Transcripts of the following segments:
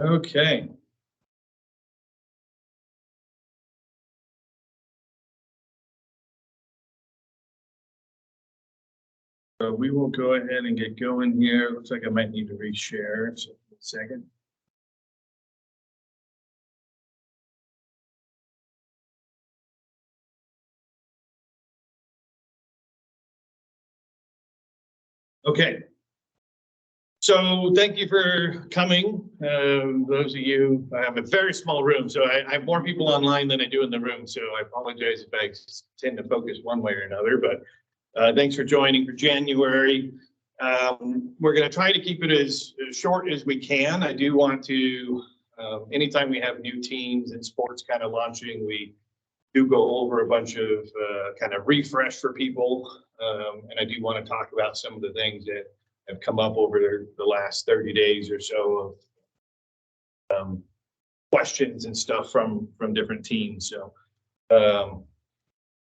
Okay. So we will go ahead and get going here. Looks like I might need to reshare. So a second. Okay. So thank you for coming. Those of you, I have a very small room, so I have more people online than I do in the room. So I apologize if I tend to focus one way or another, but thanks for joining for January. We're going to try to keep it as short as we can. I do want to, anytime we have new teams and sports kind of launching, we do go over a bunch of kind of refresh for people. And I do want to talk about some of the things that have come up over the last 30 days or so of questions and stuff from different teams.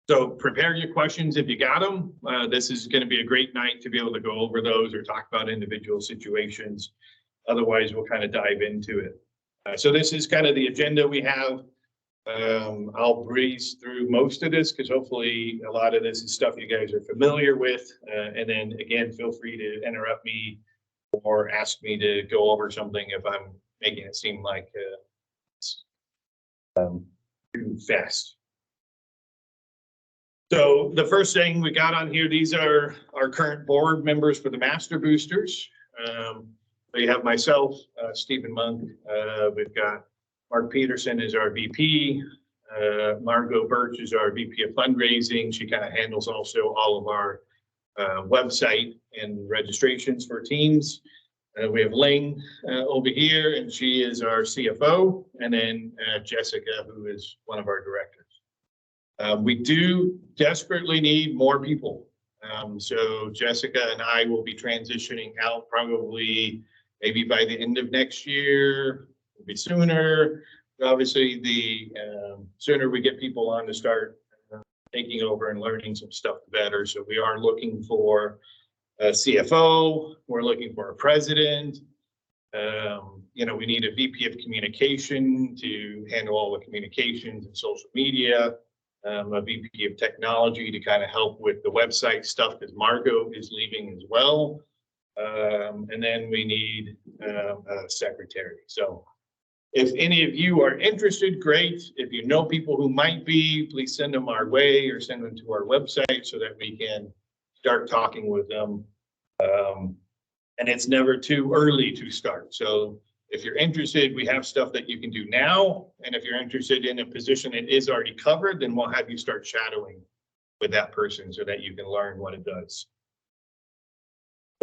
So prepare your questions if you got them. This is going to be a great night to be able to go over those or talk about individual situations. Otherwise, we'll kind of dive into it. So this is kind of the agenda we have. I'll breeze through most of this because hopefully a lot of this is stuff you guys are familiar with. And then again, feel free to interrupt me or ask me to go over something if I'm making it seem like it's too fast. So the first thing we got on here, these are our current board members for the Master Boosters. We have myself, Stephen Monk. We've got Mark Peterson is our VP. Margot Birch is our VP of fundraising. She kind of handles also all of our website and registrations for teams. We have Ling over here, and she is our CFO. And then Jessica, who is one of our directors. We do desperately need more people. So Jessica and I will be transitioning out probably maybe by the end of next year. Be sooner. Obviously, the sooner we get people on to start taking over and learning some stuff, the better. So we are looking for a CFO. We're looking for a president. We need a VP of communication to handle all the communications and social media. A VP of technology to kind of help with the website stuff because Margot is leaving as well. And then we need a secretary. So if any of you are interested, great. If you know people who might be, please send them our way or send them to our website so that we can start talking with them. And it's never too early to start. So if you're interested, we have stuff that you can do now. And if you're interested in a position that is already covered, then we'll have you start shadowing with that person so that you can learn what it does.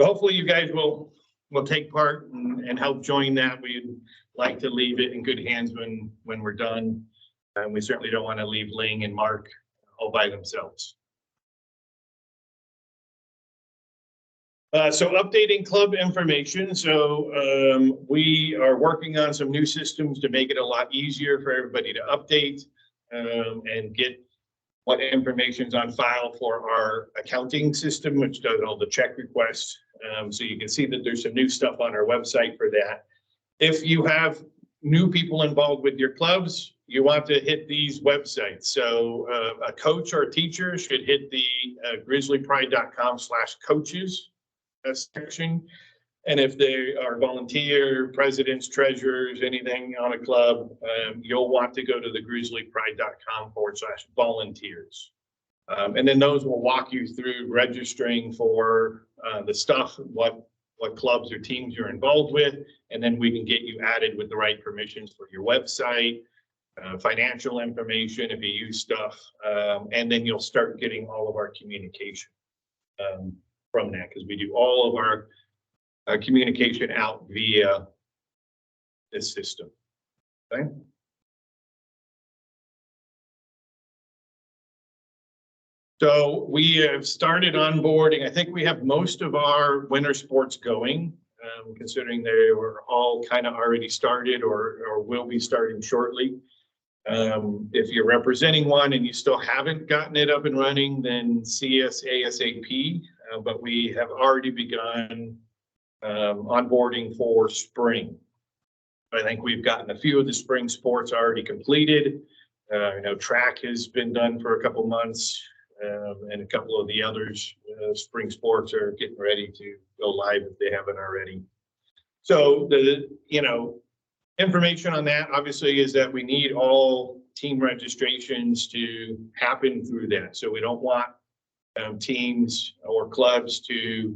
So hopefully you guys will take part and help join that. We'd like to leave it in good hands when we're done. And we certainly don't want to leave Ling and Mark all by themselves. So updating club information. So we are working on some new systems to make it a lot easier for everybody to update and get what information's on file for our accounting system, which does all the check requests. So you can see that there's some new stuff on our website for that. If you have new people involved with your clubs, you want to hit these websites. So a coach or a teacher should hit the grizzlypride.com/coaches section. And if they are volunteer, presidents, treasurers, anything on a club, you'll want to go to the grizzlypride.com/volunteers. And then those will walk you through registering for the stuff, what clubs or teams you're involved with, and then we can get you added with the right permissions for your website, financial information if you use stuff, and then you'll start getting all of our communication from that because we do all of our communication out via this system. Okay. So we have started onboarding. I think we have most of our winter sports going, considering they were all kind of already started or will be starting shortly. If you're representing one and you still haven't gotten it up and running, then see us ASAP. But we have already begun onboarding for spring. I think we've gotten a few of the spring sports already completed. Track has been done for a couple months, and a couple of the others, spring sports are getting ready to go live if they haven't already. So the, information on that obviously is that we need all team registrations to happen through that. So we don't want teams or clubs to,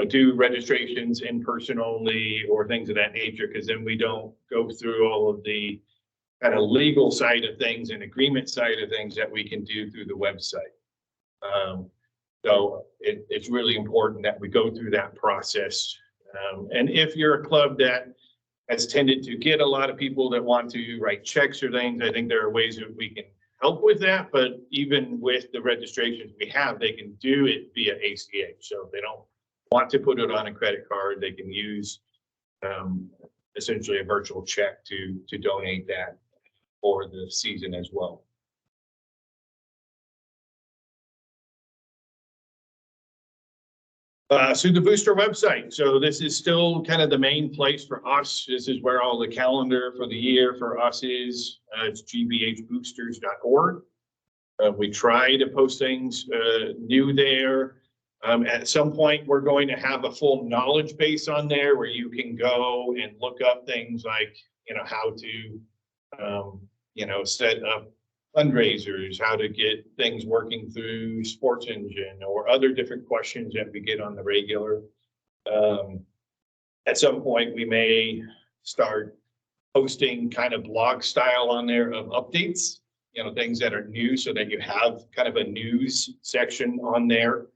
do registrations in person only or things of that nature, because then we don't go through all of the kind of legal side of things and agreement side of things that we can do through the website. So it's really important that we go through that process. And if you're a club that has tended to get a lot of people that want to write checks or things, I think there are ways that we can help with that. But even with the registrations we have, they can do it via ACH. So if they don't want to put it on a credit card, they can use essentially a virtual check to donate that for the season as well. So the booster website. So this is still kind of the main place for us. This is where all the calendar for the year for us is. It's gbhboosters.org. We try to post things new there. At some point, we're going to have a full knowledge base on there where you can go and look up things like, how to, set up fundraisers, how to get things working through Sports Engine or other different questions that we get on the regular. At some point, we may start posting kind of blog style on there of updates, things that are new, so that you have kind of a news section on there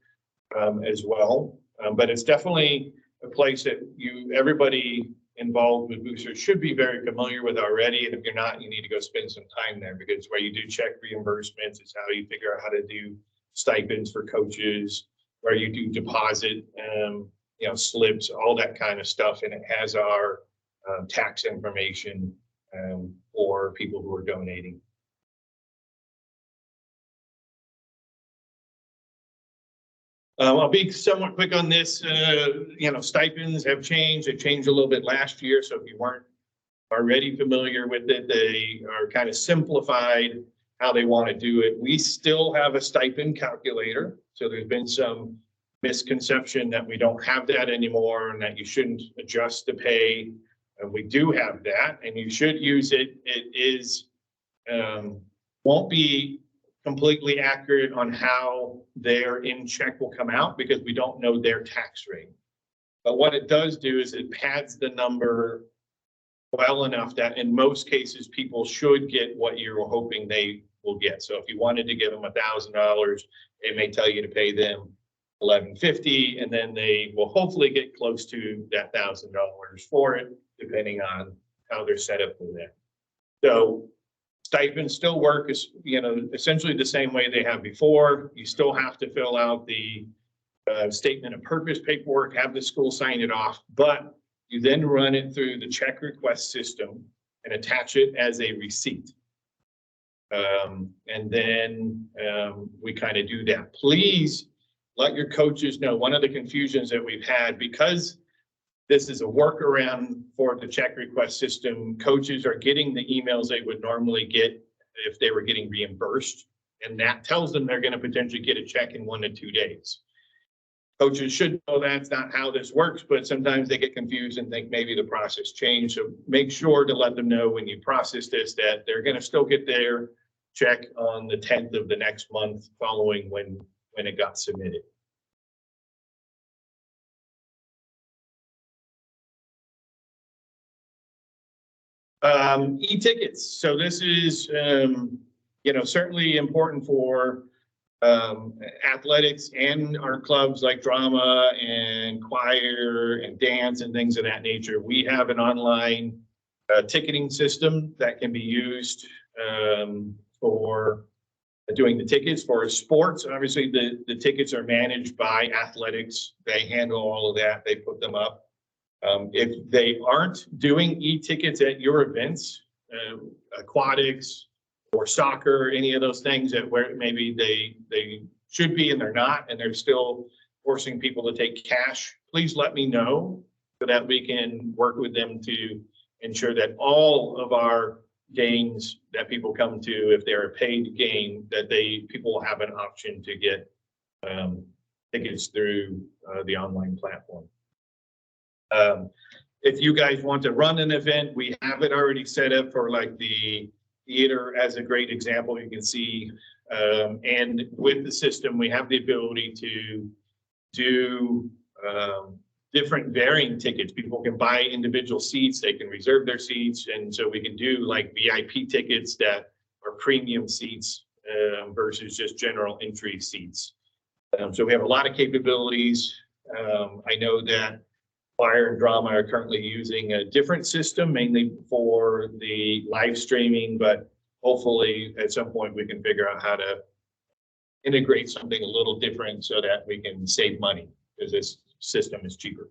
as well. But it's definitely a place that everybody involved with boosters should be very familiar with already. And if you're not, you need to go spend some time there, because it's where you do check reimbursements. It's how you figure out how to do stipends for coaches, where you do deposit, slips, all that kind of stuff. And it has our tax information for people who are donating. I'll be somewhat quick on this. Stipends have changed. They changed a little bit last year. So if you weren't already familiar with it, they are kind of simplified how they want to do it. We still have a stipend calculator. So there's been some misconception that we don't have that anymore and that you shouldn't adjust the pay. We do have that, and you should use it. It is won't be completely accurate on how their in check will come out, because we don't know their tax rate. But what it does do is it pads the number well enough that in most cases people should get what you're hoping they will get. So if you wanted to give them $1,000, it may tell you to pay them $1,150, and then they will hopefully get close to that $1,000 for it, depending on how they're set up for that. So stipends still work as, essentially the same way they have before. You still have to fill out the statement of purpose paperwork, have the school sign it off, but you then run it through the check request system and attach it as a receipt. And then we kind of do that. Please let your coaches know, one of the confusions that we've had, because this is a workaround for the check request system, coaches are getting the emails they would normally get if they were getting reimbursed. And that tells them they're going to potentially get a check in 1 to 2 days. Coaches should know that's not how this works, but sometimes they get confused and think maybe the process changed. So make sure to let them know when you process this that they're going to still get their check on the 10th of the next month following when it got submitted. E-tickets. So this is, certainly important for athletics and our clubs like drama and choir and dance and things of that nature. We have an online ticketing system that can be used for doing the tickets. For sports, obviously the tickets are managed by athletics. They handle all of that. They put them up. If they aren't doing e-tickets at your events, aquatics or soccer, any of those things that where maybe they should be and they're not, and they're still forcing people to take cash, please let me know. so that we can work with them to ensure that all of our games that people come to, if they're a paid game, that people will have an option to get tickets through the online platform. If you guys want to run an event, we have it already set up for like the theater as a great example. You can see, and with the system, we have the ability to do different varying tickets. People can buy individual seats, they can reserve their seats, and so we can do like VIP tickets that are premium seats versus just general entry seats. So we have a lot of capabilities. I know that Fire and Drama are currently using a different system, mainly for the live streaming, but hopefully at some point we can figure out how to integrate something a little different so that we can save money, because this system is cheaper.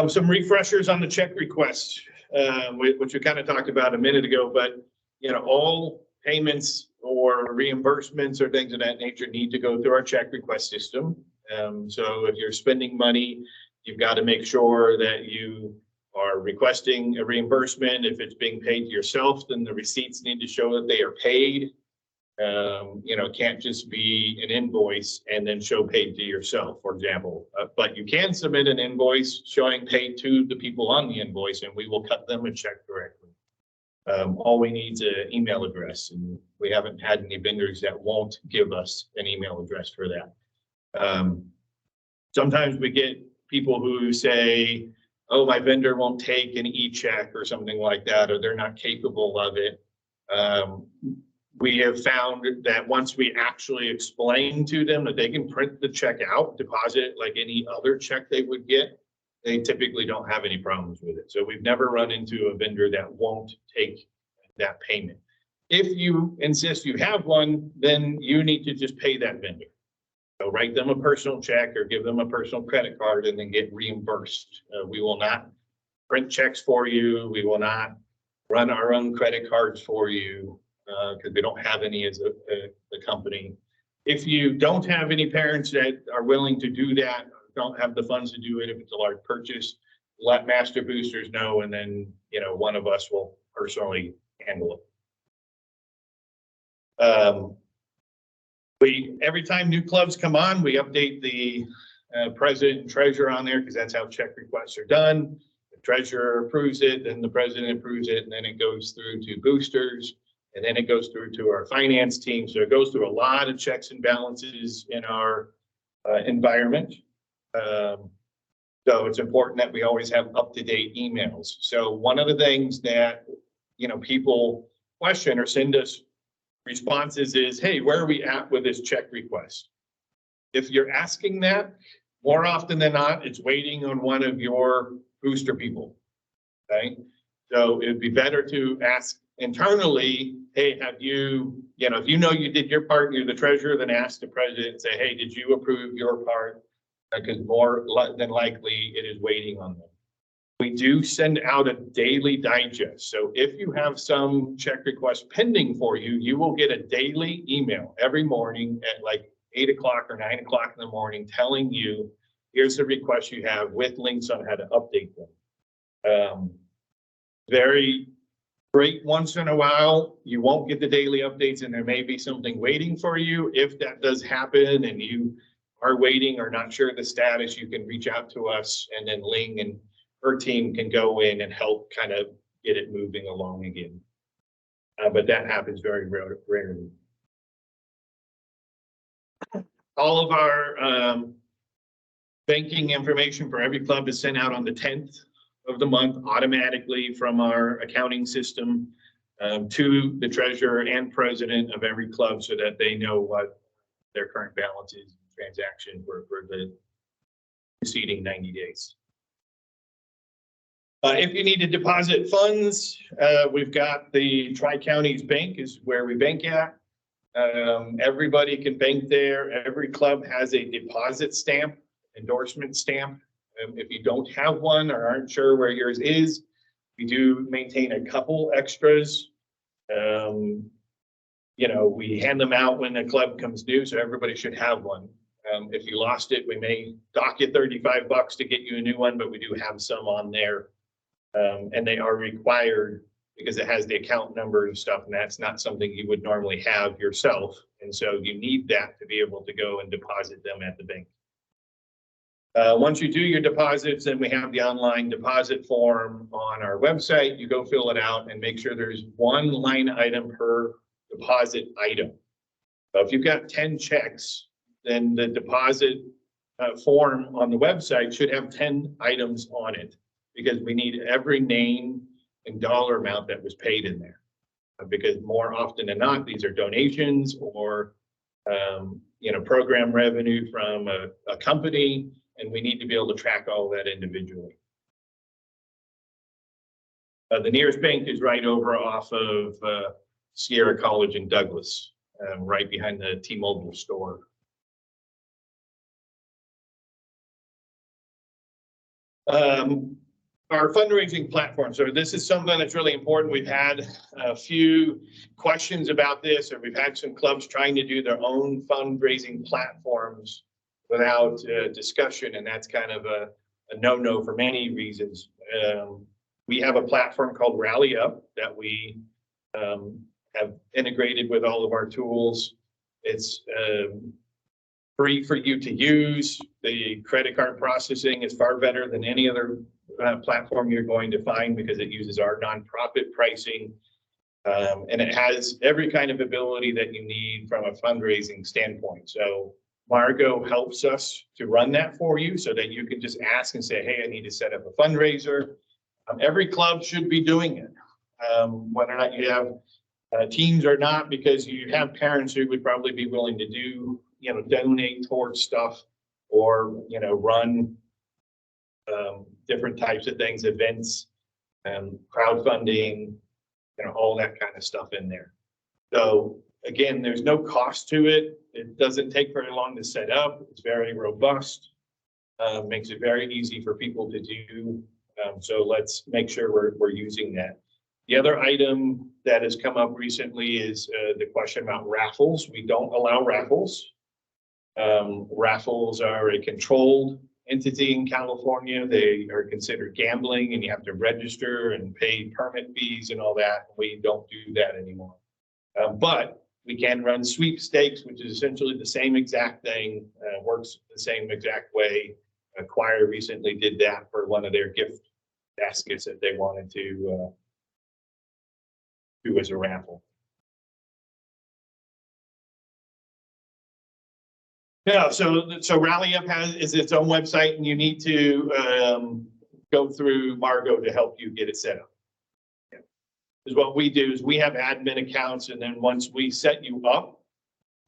Some refreshers on the check requests, which we kind of talked about a minute ago, but all payments or reimbursements or things of that nature need to go through our check request system. So if you're spending money, you've got to make sure that you are requesting a reimbursement. If it's being paid to yourself, then the receipts need to show that they are paid. It can't just be an invoice and then show paid to yourself, for example. But you can submit an invoice showing paid to the people on the invoice, and we will cut them a check directly. All we need is an email address, and we haven't had any vendors that won't give us an email address for that. Sometimes we get people who say, oh, my vendor won't take an e-check or something like that, or they're not capable of it. We have found that once we actually explain to them that they can print the check out, deposit it like any other check they would get, they typically don't have any problems with it. So we've never run into a vendor that won't take that payment. If you insist you have one, then you need to just pay that vendor. So write them a personal check or give them a personal credit card and then get reimbursed. We will not print checks for you. We will not run our own credit cards for you because we don't have any as a company. If you don't have any parents that are willing to do that, don't have the funds to do it, if it's a large purchase, let Master Boosters know, and then one of us will personally handle it. Every time new clubs come on, we update the president and treasurer on there, because that's how check requests are done. The treasurer approves it, then the president approves it, and then it goes through to boosters, and then it goes through to our finance team. So it goes through a lot of checks and balances in our environment. So it's important that we always have up-to-date emails. So one of the things that people question or send us responses is, hey, where are we at with this check request? If you're asking that, more often than not, it's waiting on one of your booster people. Okay, so it'd be better to ask internally, hey, have you, if you did your part, you're the treasurer, then ask the president and say, hey, did you approve your part? Because more than likely it is waiting on them. We do send out a daily digest. So if you have some check request pending for you, you will get a daily email every morning at like 8 o'clock or 9 o'clock in the morning telling you, here's the request you have with links on how to update them. Very great. Once in a while, you won't get the daily updates and there may be something waiting for you. If that does happen and you are waiting or not sure the status, you can reach out to us, and then Ling and her team can go in and help kind of get it moving along again. But that happens very rarely. All of our banking information for every club is sent out on the 10th of the month automatically from our accounting system to the treasurer and president of every club, so that they know what their current balance is, transaction for the preceding 90 days. If you need to deposit funds, we've got the Tri-Counties Bank is where we bank at. Everybody can bank there. Every club has a deposit stamp, endorsement stamp. If you don't have one or aren't sure where yours is, we do maintain a couple extras. We hand them out when the club comes due, so everybody should have one. If you lost it, we may dock you $35 to get you a new one, but we do have some on there. And they are required because it has the account number and stuff, and that's not something you would normally have yourself. And so you need that to be able to go and deposit them at the bank. Once you do your deposits, then we have the online deposit form on our website. You go fill it out and make sure there's one line item per deposit item. So if you've got 10 checks, then the deposit form on the website should have 10 items on it, because we need every name and dollar amount that was paid in there. Because more often than not, these are donations or program revenue from a company, and we need to be able to track all that individually. The nearest bank is right over off of Sierra College in Douglas, right behind the T-Mobile store. Our fundraising platform. So this is something that's really important. We've had a few questions about this, or we've had some clubs trying to do their own fundraising platforms without discussion, and that's kind of a no-no for many reasons. We have a platform called Rally Up that we have integrated with all of our tools. It's free for you to use. The credit card processing is far better than any other platform you're going to find, because it uses our nonprofit pricing, and it has every kind of ability that you need from a fundraising standpoint. So Margo helps us to run that for you so that you can just ask and say, hey, I need to set up a fundraiser. Every club should be doing it, whether or not you have teams or not, because you have parents who would probably be willing to do, donate towards stuff, or, run different types of things, events, crowdfunding, all that kind of stuff in there. So again, there's no cost to it. It doesn't take very long to set up. It's very robust, makes it very easy for people to do. So let's make sure we're using that. The other item that has come up recently is the question about raffles. We don't allow raffles. Raffles are a controlled entity in California. They are considered gambling, and you have to register and pay permit fees and all that. We don't do that anymore. But we can run sweepstakes, which is essentially the same exact thing, works the same exact way. Choir recently did that for one of their gift baskets that they wanted to do as a raffle. Yeah, so Rally Up is its own website, and you need to go through Margo to help you get it set up. Because what we do is we have admin accounts, and then once we set you up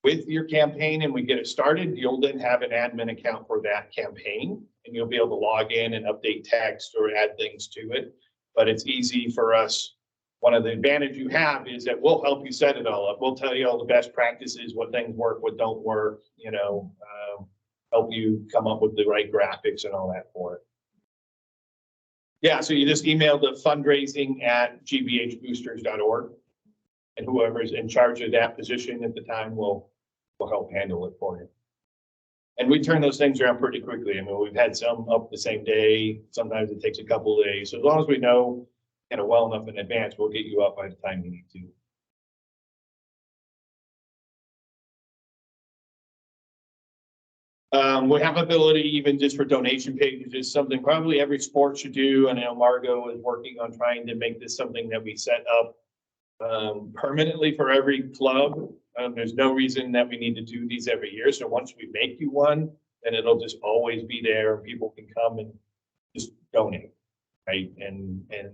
with your campaign and we get it started, you'll then have an admin account for that campaign, and you'll be able to log in and update text or add things to it. But it's easy for us. One of the advantages you have is that we'll help you set it all up. We'll tell you all the best practices, what things work, what don't work, help you come up with the right graphics and all that for it. Yeah, so you just email the fundraising@gbhboosters.org, and whoever's in charge of that position at the time will help handle it for you. And we turn those things around pretty quickly. I mean, we've had some up the same day. Sometimes it takes a couple of days. So as long as we know, well enough in advance, we'll get you up by the time you need to. We have ability even just for donation pages. Is something probably every sport should do. And Margo is working on trying to make this something that we set up permanently for every club. There's no reason that we need to do these every year. So once we make you one, then it'll just always be there, and people can come and just donate, right? And if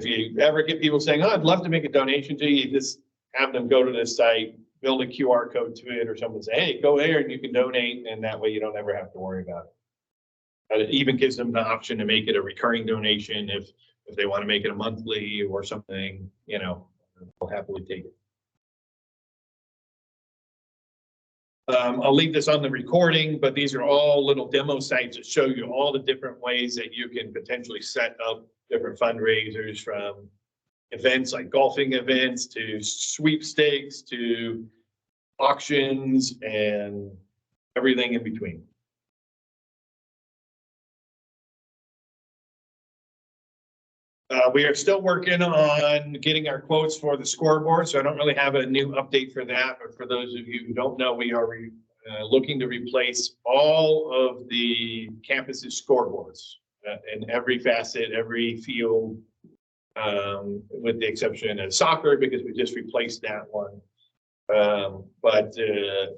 you ever get people saying, "Oh, I'd love to make a donation to you," just have them go to this site, build a QR code to it, or someone say, "Hey, go here and you can donate," and that way you don't ever have to worry about it. But it even gives them the option to make it a recurring donation if they want to make it a monthly or something, they'll happily take it. I'll leave this on the recording, but these are all little demo sites that show you all the different ways that you can potentially set up different fundraisers, from events like golfing events to sweepstakes to auctions and everything in between. We are still working on getting our quotes for the scoreboard, so I don't really have a new update for that. But for those of you who don't know, we are looking to replace all of the campus's scoreboards in every facet, every field, with the exception of soccer, because we just replaced that one. But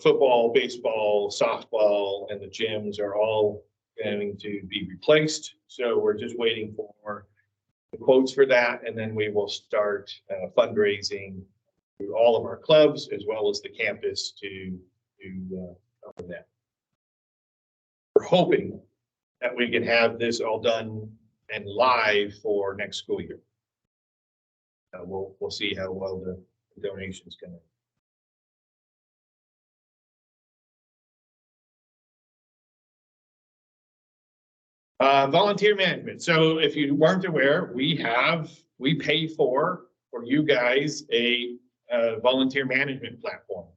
football, baseball, softball, and the gyms are all going to be replaced. So we're just waiting for the quotes for that, and then we will start fundraising through all of our clubs as well as the campus to cover that. We're hoping that we can have this all done and live for next school year. We'll see how well the donations come in. Volunteer management. So if you weren't aware, we pay for you guys a volunteer management platform.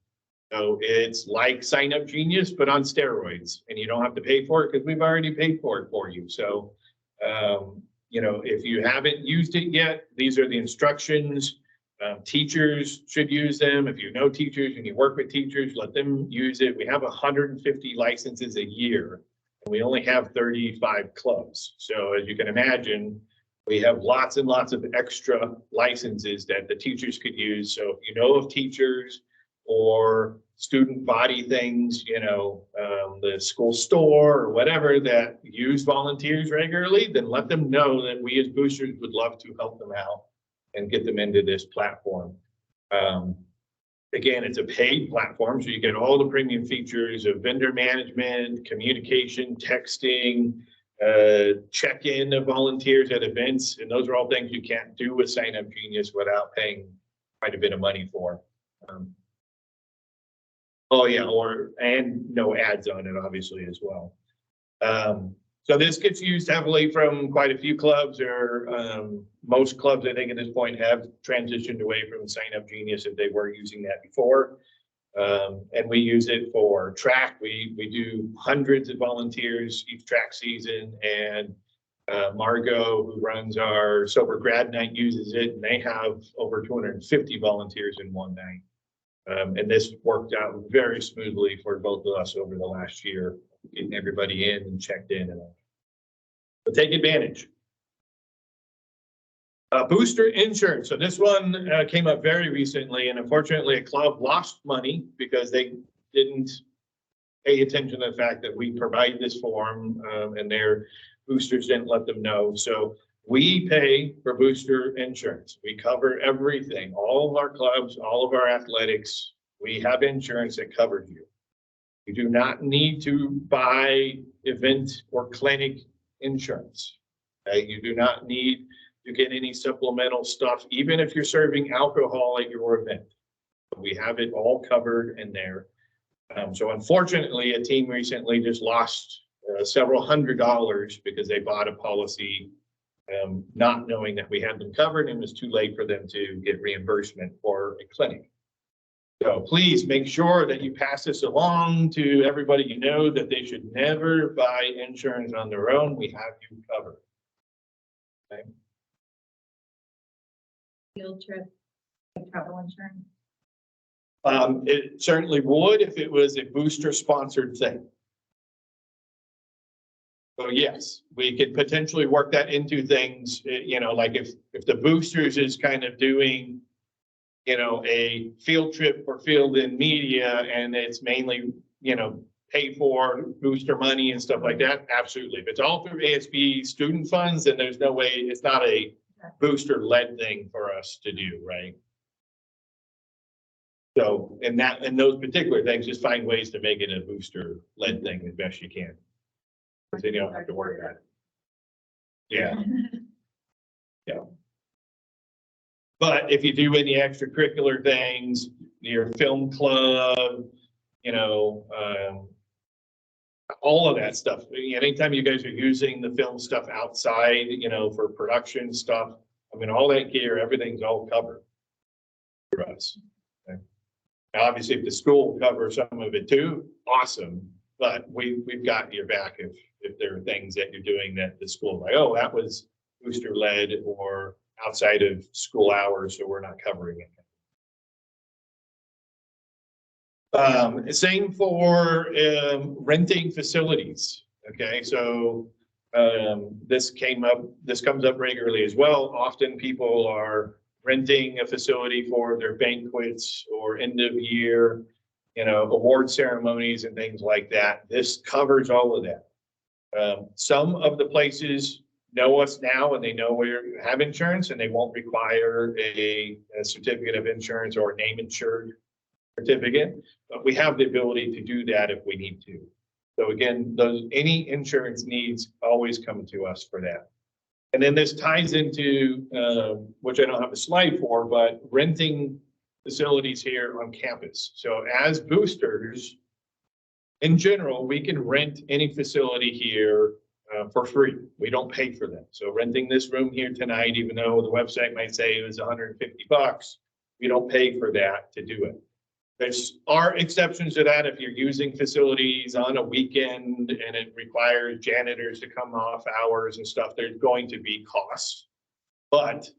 So it's like Sign Up Genius, but on steroids, and you don't have to pay for it because we've already paid for it for you. So, you know, if you haven't used it yet, these are the instructions. Teachers should use them. If you know teachers and you work with teachers, let them use it. We have 150 licenses a year. We only have 35 clubs. So as you can imagine, we have lots and lots of extra licenses that the teachers could use. So if you know of teachers or student body things, you know, the school store or whatever that use volunteers regularly, then let them know that we as boosters would love to help them out and get them into this platform. Again, it's a paid platform, so you get all the premium features of vendor management, communication, texting, check-in of volunteers at events, and those are all things you can't do with Sign Up Genius without paying quite a bit of money for. Oh yeah, and no ads on it, obviously, as well. So this gets used heavily from quite a few clubs, or most clubs, I think, at this point have transitioned away from Sign Up Genius if they were using that before. And we use it for track. We do hundreds of volunteers each track season, and Margot, who runs our Sober Grad Night, uses it, and they have over 250 volunteers in one night. And this worked out very smoothly for both of us over the last year, getting everybody in and checked in and all. But take advantage. Booster insurance. So this one came up very recently, and unfortunately a club lost money because they didn't pay attention to the fact that we provide this form, and their boosters didn't let them know. So we pay for booster insurance. We cover everything, all of our clubs, all of our athletics. We have insurance that covers you. You do not need to buy event or clinic insurance. Okay? You do not need to get any supplemental stuff, even if you're serving alcohol at your event. We have it all covered in there. So unfortunately, a team recently just lost several $100s because they bought a policy not knowing that we had them covered, and it was too late for them to get reimbursement for a clinic. So please make sure that you pass this along to everybody you know, that they should never buy insurance on their own. We have you covered. Okay. Field trip, travel insurance? It certainly would if it was a booster sponsored thing. So yes, we could potentially work that into things, you know, like if the boosters is kind of doing, you know, a field trip for field in media, and it's mainly, you know, pay for booster money and stuff like that, absolutely. If it's all through ASB student funds, then there's no way, it's not a booster led thing for us to do, right? So in those particular things, just find ways to make it a booster led thing as best you can. Because then you don't have to worry about it. Yeah. Yeah. But if you do any extracurricular things, your film club, you know, all of that stuff, anytime you guys are using the film stuff outside, you know, for production stuff, I mean, all that gear, everything's all covered for us. Okay. Now, obviously, if the school covers some of it too, awesome. But we've got your back if there are things that you're doing that the school like, oh, that was booster led or outside of school hours, so we're not covering it. Same for renting facilities. Okay, so this comes up regularly as well. Often people are renting a facility for their banquets or end of year, award ceremonies and things like that. This covers all of that. Some of the places know us now and they know we have insurance and they won't require a certificate of insurance or a name insured certificate, but we have the ability to do that if we need to. So again, any insurance needs always come to us for that. And then this ties into, which I don't have a slide for, but renting facilities here on campus. So as boosters, in general, we can rent any facility here for free. We don't pay for them. So renting this room here tonight, even though the website might say it was $150, we don't pay for that to do it. There are exceptions to that if you're using facilities on a weekend and it requires janitors to come off hours and stuff, there's going to be costs. But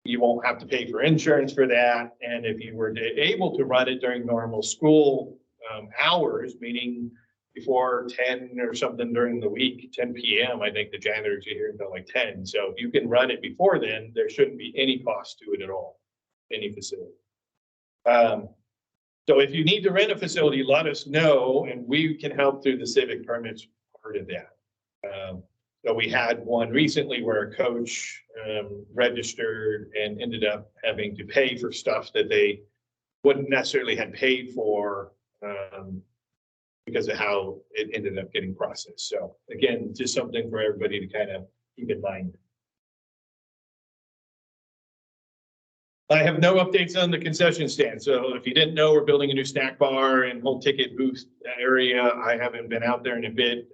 you won't have to pay for insurance for that. And if you were able to run it during normal school hours, meaning before 10 or something during the week, 10 p.m., I think the janitors are here until like 10. So if you can run it before then, there shouldn't be any cost to it at all, any facility. So if you need to rent a facility, let us know, and we can help through the civic permits part of that. So we had one recently where a coach registered and ended up having to pay for stuff that they wouldn't necessarily have paid for because of how it ended up getting processed. So again, just something for everybody to kind of keep in mind. I have no updates on the concession stand. So if you didn't know, we're building a new snack bar and whole ticket booth area. I haven't been out there in a bit.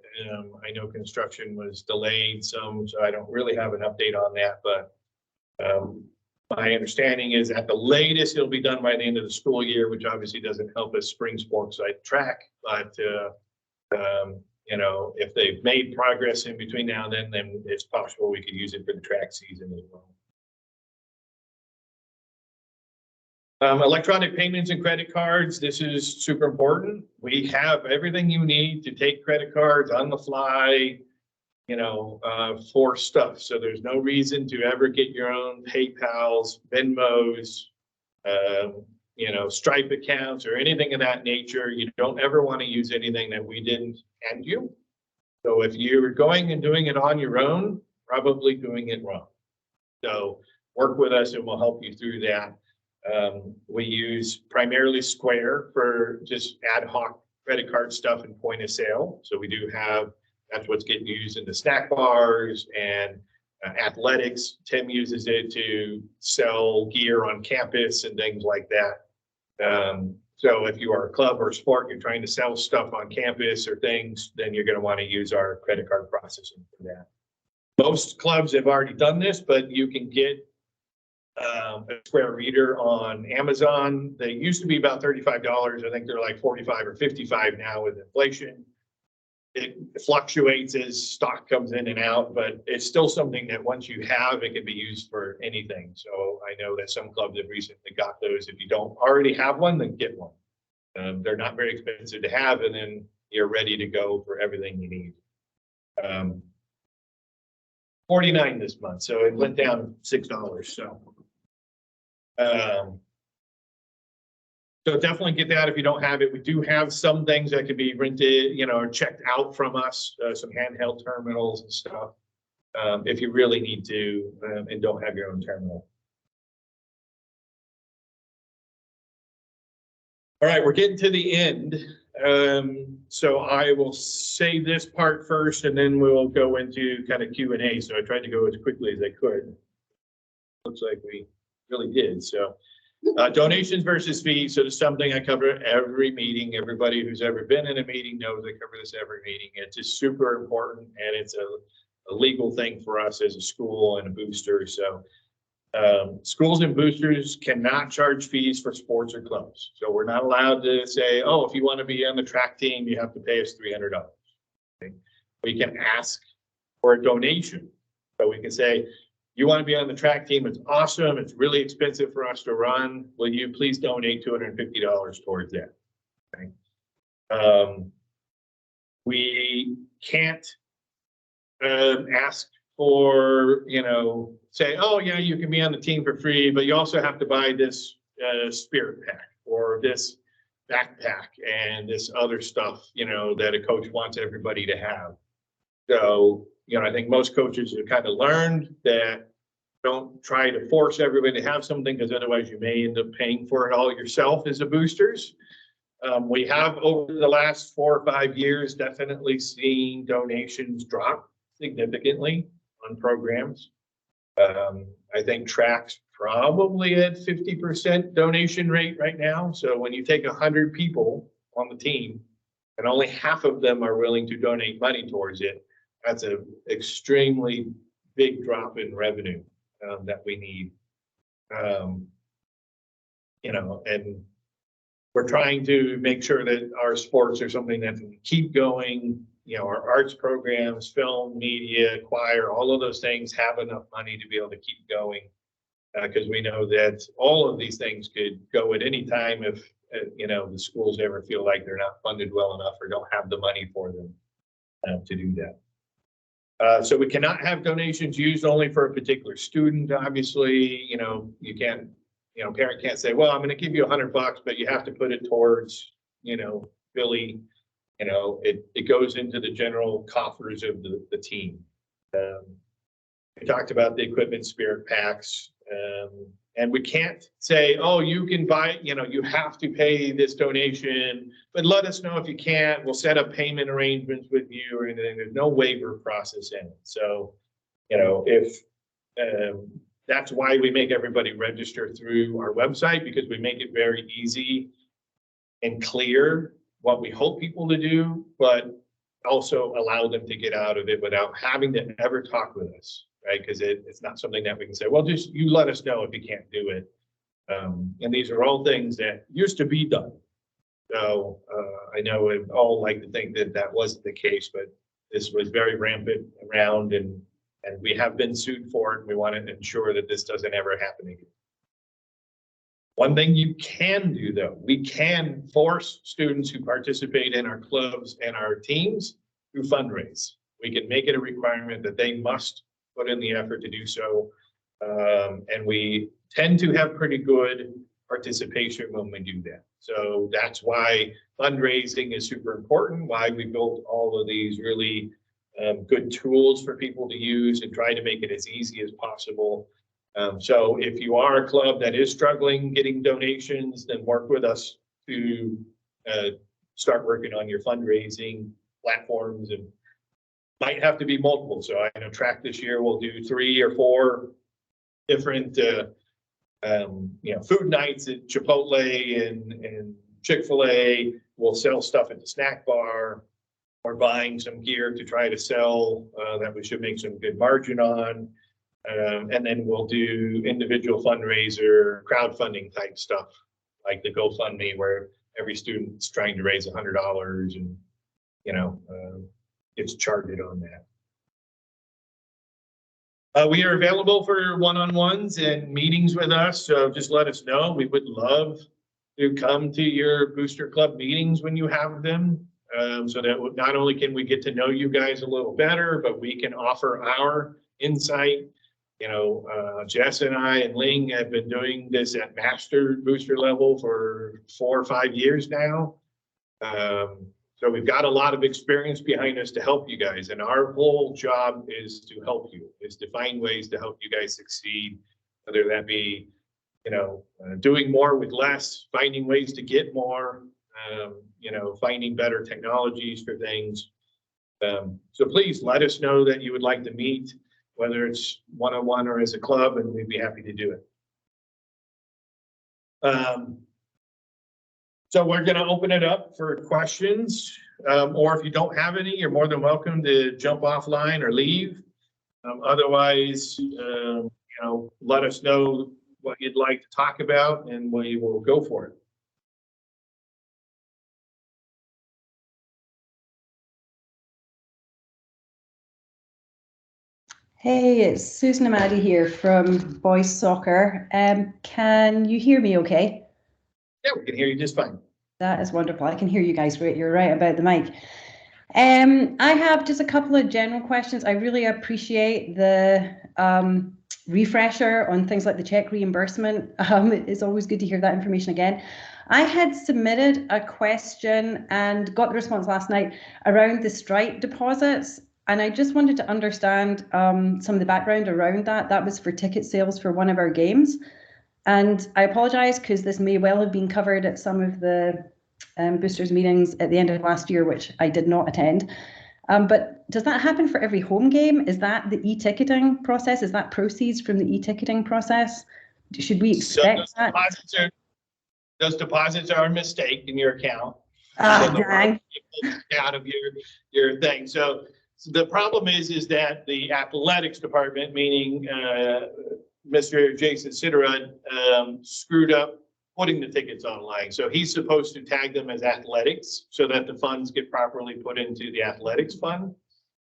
I know construction was delayed some, so I don't really have an update on that. But my understanding is at the latest, it'll be done by the end of the school year, which obviously doesn't help us spring sports site track. But if they've made progress in between now and then it's possible we could use it for the track season as well. Electronic payments and credit cards. This is super important. We have everything you need to take credit cards on the fly, for stuff. So there's no reason to ever get your own PayPals, Venmos, Stripe accounts or anything of that nature. You don't ever want to use anything that we didn't hand you. So if you're going and doing it on your own, probably doing it wrong. So work with us and we'll help you through that. We use primarily Square for just ad hoc credit card stuff and point of sale. So we do have, that's what's getting used in the snack bars and athletics. Tim uses it to sell gear on campus and things like that. So if you are a club or a sport, you're trying to sell stuff on campus or things, then you're going to want to use our credit card processing for that. Most clubs have already done this, but you can get a Square reader on Amazon. They used to be about $35. I think they're like $45 or $55 now with inflation. It fluctuates as stock comes in and out, but it's still something that once you have, it can be used for anything. So I know that some clubs have recently got those. If you don't already have one, then get one. They're not very expensive to have, and then you're ready to go for everything you need. 49 this month, so it went down $6. So definitely get that if you don't have it. We do have some things that can be rented, or checked out from us, some handheld terminals and stuff, if you really need to and don't have your own terminal. All right, we're getting to the end. So I will say this part first, and then we'll go into kind of Q&A. So I tried to go as quickly as I could. Looks like we really did. So donations versus fees. So this is something I cover every meeting. Everybody who's ever been in a meeting knows I cover this every meeting. It's just super important, and it's a legal thing for us as a school and a booster. So Schools and boosters cannot charge fees for sports or clubs. So we're not allowed to say, oh, if you want to be on the track team, you have to pay us $300. Okay? We can ask for a donation. So we can say, you want to be on the track team, it's awesome, it's really expensive for us to run. Will you please donate $250 towards that? Okay. We can't ask for, say, oh yeah, you can be on the team for free, but you also have to buy this spirit pack or this backpack and this other stuff, that a coach wants everybody to have. So, I think most coaches have kind of learned that don't try to force everybody to have something, because otherwise you may end up paying for it all yourself as a boosters. We have over the last 4 or 5 years definitely seen donations drop significantly on programs. I think track's probably at 50% donation rate right now. So when you take 100 people on the team and only half of them are willing to donate money towards it, that's an extremely big drop in revenue that we need. And we're trying to make sure that our sports are something that can keep going. Our arts programs, film, media, choir, all of those things have enough money to be able to keep going. Because we know that all of these things could go at any time if, the schools ever feel like they're not funded well enough or don't have the money for them to do that. So we cannot have donations used only for a particular student. Obviously, you can't, parent can't say, well, I'm going to give you $100, but you have to put it towards, Billy. It goes into the general coffers of the team. We talked about the equipment spirit packs, and we can't say, oh, you can buy, you have to pay this donation, but let us know if you can't. We'll set up payment arrangements with you or anything. There's no waiver process in it. So, if that's why we make everybody register through our website, because we make it very easy and clear what we hope people to do, but also allow them to get out of it without having to ever talk with us, right? Because it's not something that we can say, well, just you let us know if you can't do it. And these are all things that used to be done. So I know we all like to think that that wasn't the case, but this was very rampant around, and we have been sued for it. And we want to ensure that this doesn't ever happen again. One thing you can do, though, we can force students who participate in our clubs and our teams to fundraise. We can make it a requirement that they must put in the effort to do so. And we tend to have pretty good participation when we do that. So that's why fundraising is super important, why we built all of these really good tools for people to use and try to make it as easy as possible. So if you are a club that is struggling getting donations, then work with us to start working on your fundraising platforms, and might have to be multiple. So I know track this year we'll do 3 or 4 different food nights at Chipotle and Chick-fil-A. We'll sell stuff at the snack bar. We're buying some gear to try to sell that we should make some good margin on. And then we'll do individual fundraiser, crowdfunding type stuff, like the GoFundMe, where every student's trying to raise $100 and, gets charged on that. We are available for one-on-ones and meetings with us, so just let us know. We would love to come to your booster club meetings when you have them, so that not only can we get to know you guys a little better, but we can offer our insight. Jess and I and Ling have been doing this at master booster level for 4 or 5 years now. So we've got a lot of experience behind us to help you guys. And our whole job is to help you, is to find ways to help you guys succeed, whether that be, doing more with less, finding ways to get more, finding better technologies for things. So please let us know that you would like to meet, whether it's one-on-one or as a club, and we'd be happy to do it. So we're going to open it up for questions, or if you don't have any, you're more than welcome to jump offline or leave. Otherwise, let us know what you'd like to talk about and we will go for it. Hey, it's Susan Amadi here from Boys Soccer. Can you hear me okay? Yeah, we can hear you just fine. That is wonderful. I can hear you guys great. You're right about the mic. I have just a couple of general questions. I really appreciate the refresher on things like the check reimbursement. It's always good to hear that information again. I had submitted a question and got the response last night around the strike deposits. And I just wanted to understand some of the background around that. That was for ticket sales for one of our games. And I apologize because this may well have been covered at some of the boosters meetings at the end of last year, which I did not attend. But does that happen for every home game? Is that the e-ticketing process? Is that proceeds from the e-ticketing process? Should we expect that? Those deposits are a mistake in your account. Ah, dang. Out of your thing. So the problem is that the athletics department, meaning Mr. Jason Siderud, screwed up putting the tickets online. So he's supposed to tag them as athletics so that the funds get properly put into the athletics fund.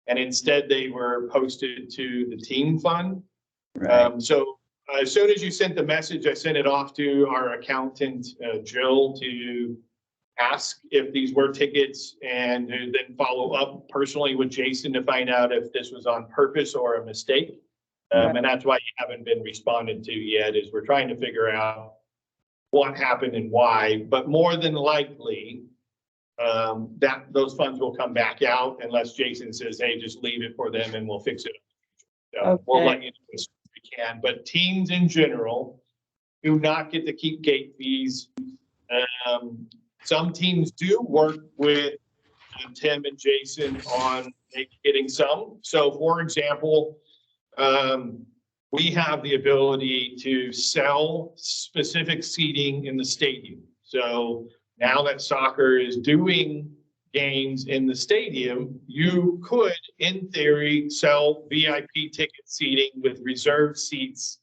And instead they were posted to the team fund. Right. So as soon as you sent the message, I sent it off to our accountant, Jill, to ask if these were tickets and then follow up personally with Jason to find out if this was on purpose or a mistake. And that's why you haven't been responded to yet, is we're trying to figure out what happened and why, but more than likely that those funds will come back out unless Jason says, hey, just leave it for them and we'll fix it. So we'll let you know as soon as we can, but teams in general do not get to keep gate fees. Some teams do work with Tim and Jason on getting some. So for example, we have the ability to sell specific seating in the stadium. So now that soccer is doing games in the stadium, you could, in theory, sell VIP ticket seating with reserved seats,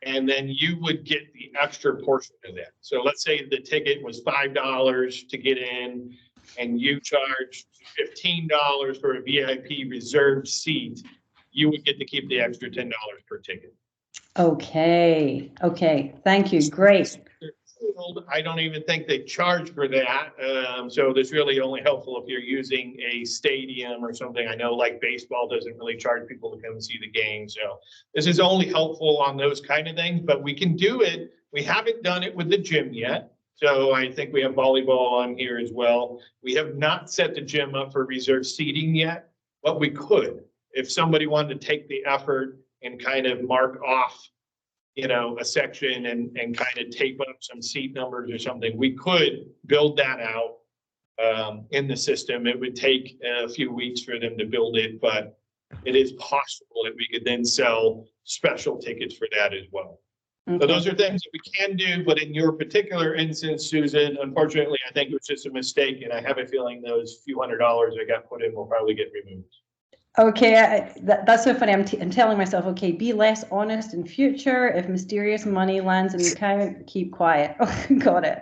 and then you would get the extra portion of that. So let's say the ticket was $5 to get in, and you charged $15 for a VIP reserved seat. You would get to keep the extra $10 per ticket. Okay. Thank you. Great. I don't even think they charge for that. So that's really only helpful if you're using a stadium or something. I know like baseball doesn't really charge people to come and see the game. So this is only helpful on those kind of things, but we can do it. We haven't done it with the gym yet. So I think we have volleyball on here as well. We have not set the gym up for reserved seating yet, but we could. If somebody wanted to take the effort and kind of mark off, a section and kind of tape up some seat numbers or something, we could build that out in the system. It would take a few weeks for them to build it, but it is possible that we could then sell special tickets for that as well. Okay. So those are things that we can do, but in your particular instance, Susan, unfortunately, I think it was just a mistake, and I have a feeling those few $100s that got put in will probably get removed. Okay, that's so funny. I'm telling myself, okay, be less honest in future. If mysterious money lands in the account, keep quiet. Got it.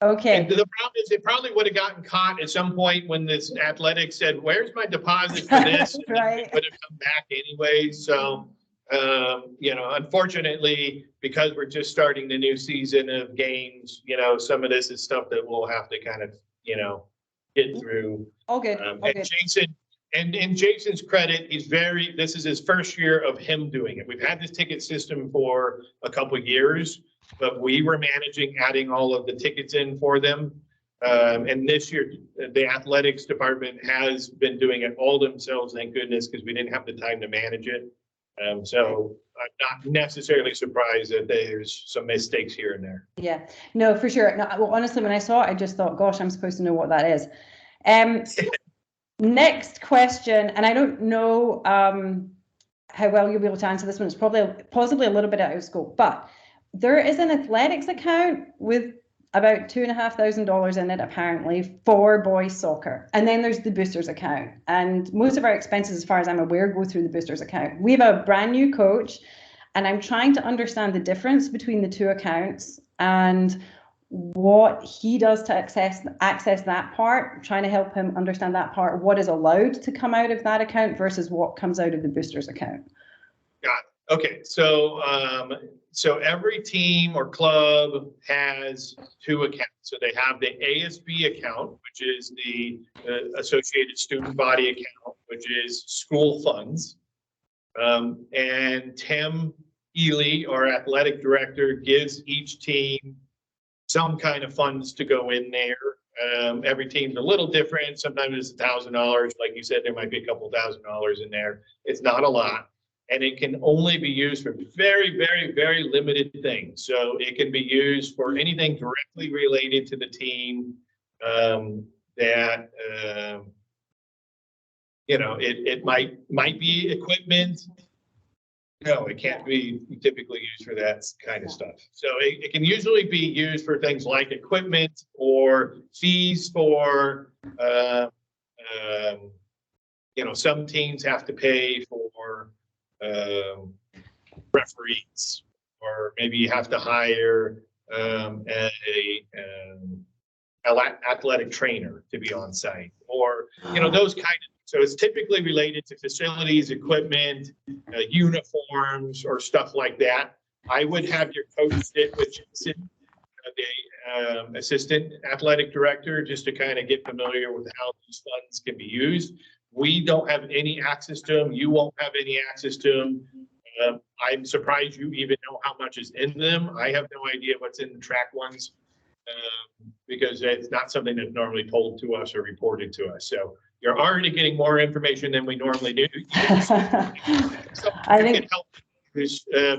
Okay. And the problem is it probably would have gotten caught at some point when this athletics said, where's my deposit for this? Right. It would have come back anyway. So, unfortunately, because we're just starting the new season of games, some of this is stuff that we'll have to kind of, get through. All good. Jason, and in Jason's credit, this is his first year of him doing it. We've had this ticket system for a couple of years, but we were managing adding all of the tickets in for them. And this year, the athletics department has been doing it all themselves, thank goodness, because we didn't have the time to manage it. So I'm not necessarily surprised that there's some mistakes here and there. Yeah, no, for sure. No, well, honestly, when I saw it, I just thought, gosh, I'm supposed to know what that is. Next question, and I don't know how well you'll be able to answer this one. It's possibly a little bit out of scope, but there is an athletics account with about $2,500 in it apparently for boys soccer. And then there's the boosters account. And most of our expenses, as far as I'm aware, go through the boosters account. We have a brand new coach, and I'm trying to understand the difference between the two accounts and what he does to access that part, trying to help him understand that part, what is allowed to come out of that account versus what comes out of the boosters account. Got it. Okay, so every team or club has two accounts. So they have the ASB account, which is the Associated Student Body account, which is school funds. And Tim Ely, our athletic director, gives each team some kind of funds to go in there. Every team's a little different. Sometimes it's $1,000. Like you said, there might be a couple $1,000s in there. It's not a lot. And it can only be used for very, very, very limited things. So it can be used for anything directly related to the team that, you know, it might be equipment. No, it can't be typically used for that kind of stuff. So it can usually be used for things like equipment or fees for, you know, some teams have to pay for referees, or maybe you have to hire athletic trainer to be on site, or, you know, those kind of. So it's typically related to facilities, equipment, uniforms, or stuff like that. I would have your coach sit with Jason, the assistant athletic director, just to kind of get familiar with how these funds can be used. We don't have any access to them. You won't have any access to them. I'm surprised you even know how much is in them. I have no idea what's in the track ones because it's not something that's normally told to us or reported to us. So you're already getting more information than we normally do. I think,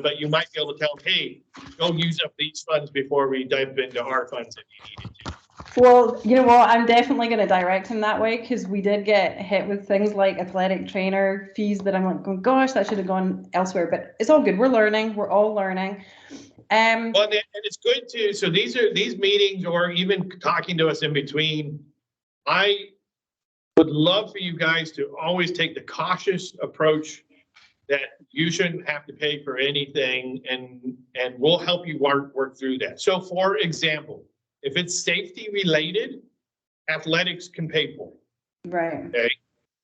but you might be able to tell them, hey, go use up these funds before we dive into our funds if you needed to. Well, you know what? I'm definitely going to direct him that way, because we did get hit with things like athletic trainer fees that I'm like, oh gosh, that should have gone elsewhere. But it's all good. We're learning. We're all learning. Well, and it's good too. So these meetings, or even talking to us in between, I would love for you guys to always take the cautious approach that you shouldn't have to pay for anything, and we'll help you work through that. So for example, if it's safety related, athletics can pay for it. Right. Okay.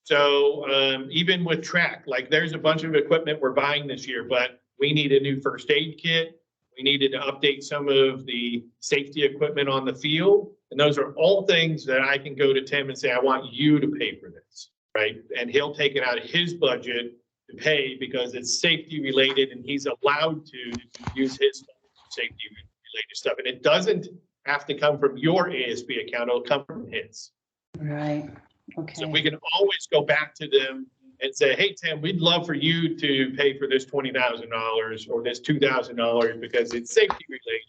So even with track, like there's a bunch of equipment we're buying this year, but we need a new first aid kit. We needed to update some of the safety equipment on the field. And those are all things that I can go to Tim and say, I want you to pay for this, right? And he'll take it out of his budget to pay because it's safety related, and he's allowed to use his safety related stuff. And it doesn't have to come from your ASB account, it'll come from his. Right. Okay. So we can always go back to them and say, hey, Tim, we'd love for you to pay for this $20,000 or this $2,000 because it's safety related,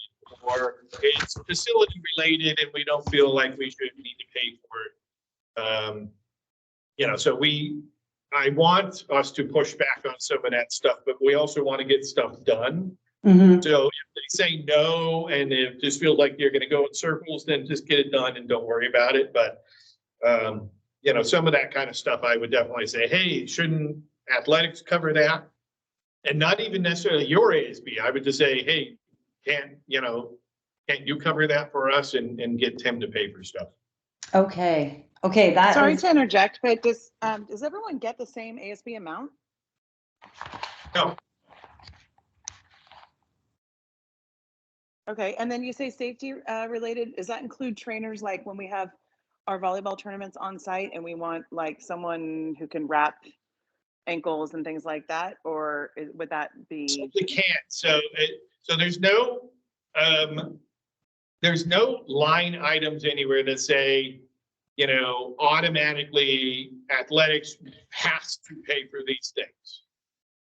or it's facility related and we don't feel like we should need to pay for it. You know, so I want us to push back on some of that stuff, but we also want to get stuff done. Mm-hmm. So if they say no, and it just feels like you're going to go in circles, then just get it done and don't worry about it. But, you know, some of that kind of stuff, I would definitely say, hey, shouldn't athletics cover that? And not even necessarily your ASB. I would just say, hey, can't you cover that for us and get Tim to pay for stuff? Okay. Sorry to interject, but does everyone get the same ASB amount? No. Okay, and then you say safety related. Does that include trainers, like when we have our volleyball tournaments on site and we want like someone who can wrap ankles and things like that, or would that be? Simply can't. So there's no line items anywhere that say, you know, automatically athletics has to pay for these things.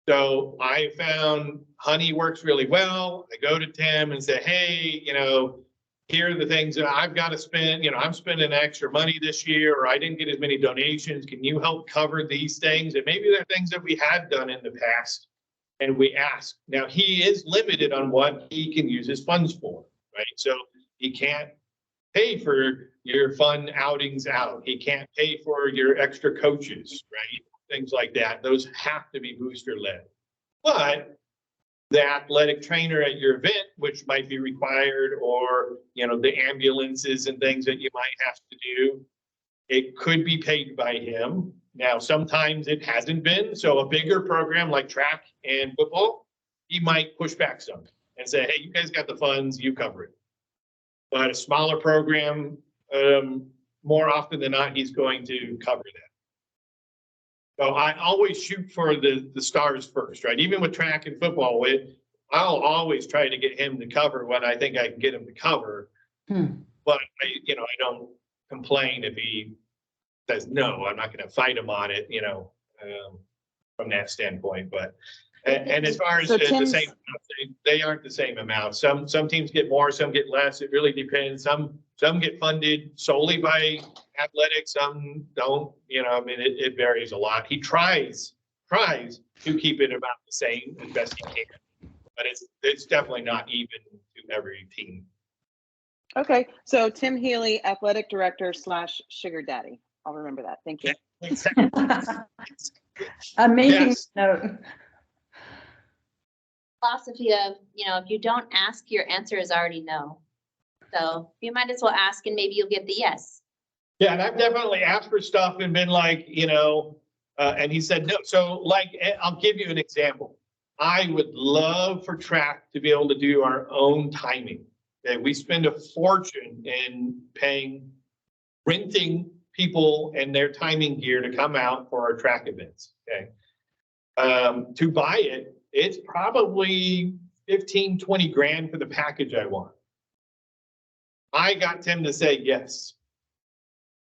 So I found Honey works really well. I go to Tim and say, hey, you know, here are the things that I've got to spend. You know, I'm spending extra money this year, or I didn't get as many donations. Can you help cover these things? And maybe they're things that we had done in the past, and we ask. Now, he is limited on what he can use his funds for, right? So He can't pay for your fun outings out. He can't pay for your extra coaches, right? Things like that. Those have to be booster led. But the athletic trainer at your event, which might be required, or, you know, the ambulances and things that you might have to do, it could be paid by him. Now, sometimes it hasn't been. So a bigger program like track and football, he might push back some and say, hey, you guys got the funds, you cover it. But a smaller program, more often than not, he's going to cover that. So I always shoot for the stars first, right? Even with track and football, I'll always try to get him to cover when I think I can get him to cover. But I don't complain if he says no. I'm not going to fight him on it, from that standpoint. But and as far as So the Tim's- same, they aren't the same amount. Some teams get more, some get less. It really depends. Some get funded solely by athletics, some don't. It varies a lot. He tries to keep it about the same as best he can, but it's definitely not even to every team. Okay, so Tim Healy, athletic director / sugar daddy. I'll remember that. Thank you. I'm making Yes. note. Philosophy of, if you don't ask, your answer is already no. So you might as well ask and maybe you'll get the yes. Yeah, and I've definitely asked for stuff and been like, and he said no. So like, I'll give you an example. I would love for track to be able to do our own timing. Okay? We spend a fortune in renting people and their timing gear to come out for our track events. Okay. To buy it, it's probably 15, 20 grand for the package I want. I got Tim to say yes,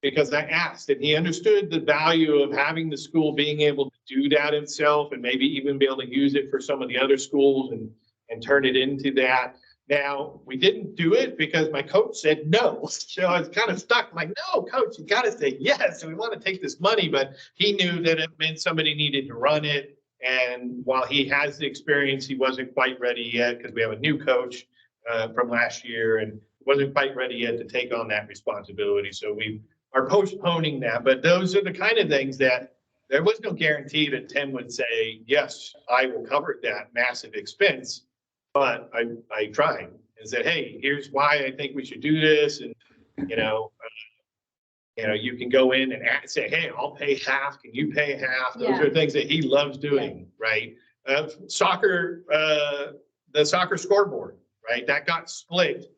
because I asked, and he understood the value of having the school being able to do that himself, and maybe even be able to use it for some of the other schools and turn it into that. Now, we didn't do it because my coach said no. So I was kind of stuck, like, no, coach, you got to say yes. And we want to take this money, but he knew that it meant somebody needed to run it. And while he has the experience, he wasn't quite ready yet, because we have a new coach from last year and wasn't quite ready yet to take on that responsibility. So we are postponing that. But those are the kind of things that there was no guarantee that Tim would say, yes, I will cover that massive expense. But I tried and said, hey, here's why I think we should do this. And, you can go in and say, hey, I'll pay half. Can you pay half? Those are things that he loves doing, right? Soccer, the soccer scoreboard, right? That got split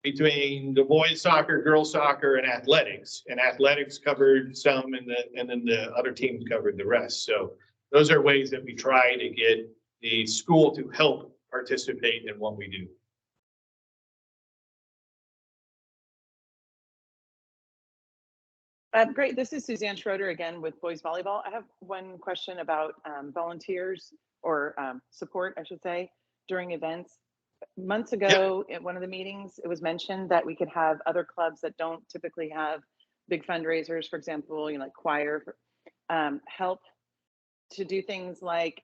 between the boys soccer, girls soccer, and athletics. And athletics covered some, and then the other teams covered the rest. So those are ways that we try to get the school to help participate in what we do. Great. This is Suzanne Schroeder again with boys volleyball. I have one question about volunteers or support, I should say, during events. Months ago, at one of the meetings, it was mentioned that we could have other clubs that don't typically have big fundraisers, for example, like choir, help to do things like